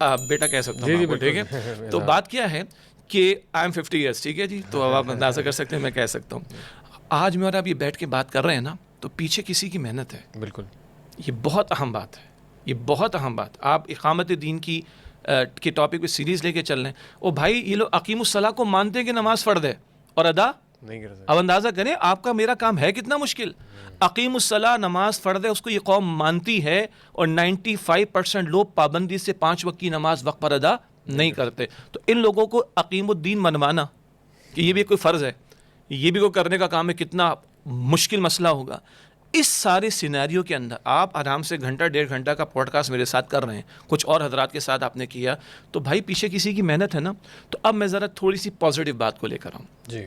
बेटा कह सकता हूँ आपको, ठीक है। तो बात क्या है कि आई एम 50 ईयर्स, ठीक है जी, तो अब आप अंदाज़ा कर सकते हैं मैं कह सकता हूँ। आज मैं और आप ये बैठ के बात कर रहे हैं ना, तो पीछे किसी की मेहनत है। बिल्कुल, ये बहुत अहम बात है, ये बहुत अहम बात। आप इकामत दीन की के टॉपिक पे सीरीज़ लेके चल रहे हैं। ओ भाई, ये लोग अकीमुस्सलाह को मानते हैं कि नमाज फ़र्ज़ है और अदा नहीं कर सकते। अब अंदाज़ा करें आपका मेरा काम है कितना मुश्किल। अकीमुस्सलाह नमाज फ़र्ज़ है, उसको ये कौम मानती है, और 95% लोग पाबंदी से 5 वक्त की नमाज वक्त पर अदा नहीं करते। तो इन लोगों को अकीमुद्दीन मनवाना कि ये भी कोई फ़र्ज़ है, ये भी कोई करने का काम है, कितना मुश्किल मसला होगा। इस सारे सिनेरियो के अंदर आप आराम से घंटा 1.5 घंटा का पॉडकास्ट मेरे साथ कर रहे हैं, कुछ और हजरात के साथ आपने किया, तो भाई पीछे किसी की मेहनत है ना। तो अब मैं ज़रा थोड़ी सी पॉजिटिव बात को लेकर आऊँ। जी,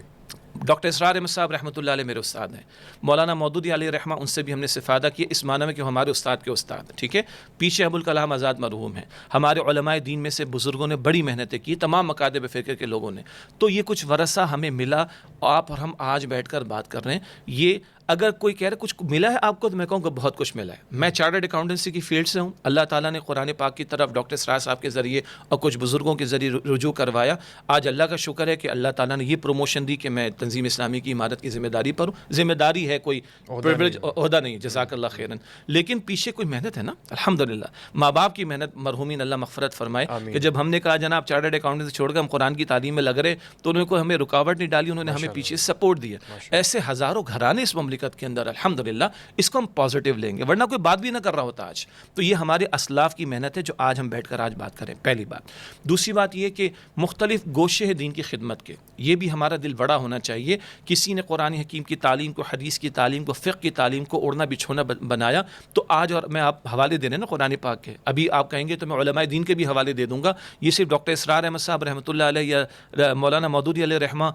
डॉक्टर इसरार अहमद साहब रहमतुल्लाह अलैह मेरे उस्ताद हैं। मौलाना मौदूदी अलैहि रहमा, उनसे भी हमने इस्तिफ़ादा किया इस माना में कि हमारे उस्ताद के उस्ताद, ठीक है। पीछे अबुल कलाम आज़ाद मरहूम हैं। हमारे उलमाए दीन में से बुज़ुर्गों ने बड़ी मेहनतें की, तमाम मकातब फ़िक्र के लोगों ने। तो ये कुछ वरसा हमें मिला, आप और हम आज बैठ कर बात कर रहे हैं। ये अगर कोई कह रहे कुछ मिला है आपको, तो मैं कहूँगा बहुत कुछ मिला है। मैं चार्टर्ड अकाउंटेंसी की फील्ड से हूँ। अल्लाह ताला ने कुरान पाक की तरफ डॉक्टर इसरार साहब के ज़रिए और कुछ बुज़ुर्गों के ज़रिए रुजू करवाया। आज अल्लाह का शुक्र है कि अल्लाह ताला ने ये प्रमोशन दी कि मैं तंजीम इस्लामी की इमारत की ज़िम्मेदारी पर हूँ। ज़िम्मेदारी है, कोई प्रिविलेज ओहदा नहीं, जज़ाकल्लाह खैरन। लेकिन पीछे कोई मेहनत है ना, अल्हम्दुलिल्लाह। माँ बाप की मेहनत, मरहूमीन अल्लाह मग़फ़िरत फरमाए, कि जब हमने कहा जनाब चार्टर्ड अकाउंटेंसी छोड़कर हम कुरान की तालीम में लग रहे, तो उन्होंने कोई हमें रुकावट नहीं डाली, उन्होंने हमें पीछे सपोर्ट दिया। ऐसे हज़ारों घराने इस ममलिकत के अंदर, अल्हम्दुलिल्लाह, इसको हम पॉजिटिव लेंगे, वरना कोई बात भी ना कर रहा होता आज। तो ये हमारे असलाफ की मेहनत है जो आज हम बैठकर आज बात करें, पहली बात। दूसरी बात ये कि मुख्तलिफ गोशे हैं दीन की खिदमत के, ये भी हमारा दिल बड़ा होना चाहिए। किसी ने कुरान हकीम की तालीम को, हदीस की तालीम को, फ़िक़्ह की तालीम को ओढ़ना बिछोना बनाया, तो आज, और मैं आप हवाले दे रहे हैं ना कुरान पाक के, अभी आप कहेंगे तो मैं उलमाए दीन के भी हवाले दे दूँगा। ये सिर्फ डॉक्टर इसरार अहमद साहब रहमतुल्लाह अलैह या मौलाना मौदूदी अलैहि रहमा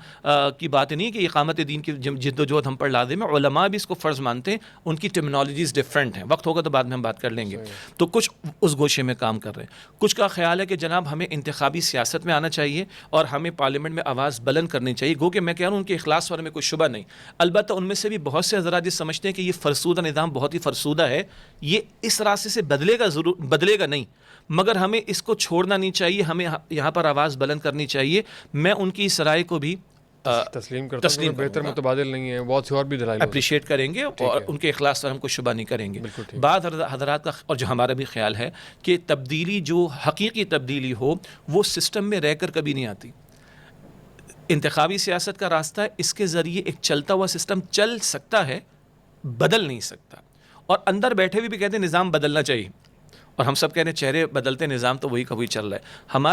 की बात नहीं है कि इकामत दीन की जिद्दोजहद हम पर लाज़िम है। उलमा भी इसको फ़र्ज़ मानते हैं, उनकी टर्मिनोलॉजीज़ डिफरेंट हैं। वक्त होगा तो बाद में हम बात कर लेंगे। तो कुछ उस गोशे में काम कर रहे हैं, कुछ का ख्याल है कि जनाब हमें इंतखाबी सियासत में आना चाहिए और हमें पार्लियामेंट में आवाज़ बुलंद करनी चाहिए। गो कि मैं कह रहा हूँ उनके इखलास वाले में कोई शुबा नहीं। अलबत्ता उनमें से भी बहुत से हज़रात ये समझते हैं कि ये फ़रसूदा निज़ाम बहुत ही फ़रसूदा है, ये इस रास्ते से बदलेगा नहीं, मगर हमें इसको छोड़ना नहीं चाहिए, हमें यहाँ पर आवाज़ बुलंद करनी चाहिए। मैं उनकी इस राय को भी तस्लीम करता हूं, बेहतर मुतबादिल नहीं है, बहुत से और भी दलाइल अप्रिशिएट करेंगे और उनके इखलास पर हम कुछ शुबा नहीं करेंगे। बात हज़रात का और जो हमारा भी ख्याल है कि तब्दीली, जो हकीकी तब्दीली हो, वो सिस्टम में रहकर कभी नहीं आती। इंतखाबी सियासत का रास्ता है, इसके ज़रिए एक चलता हुआ सिस्टम चल सकता है, बदल नहीं सकता। और अंदर बैठे हुए भी कहते हैं निज़ाम बदलना चाहिए, और हम सब कह रहे हैं चेहरे बदलते, निज़ाम तो वही कभी चल रहा है। हमारा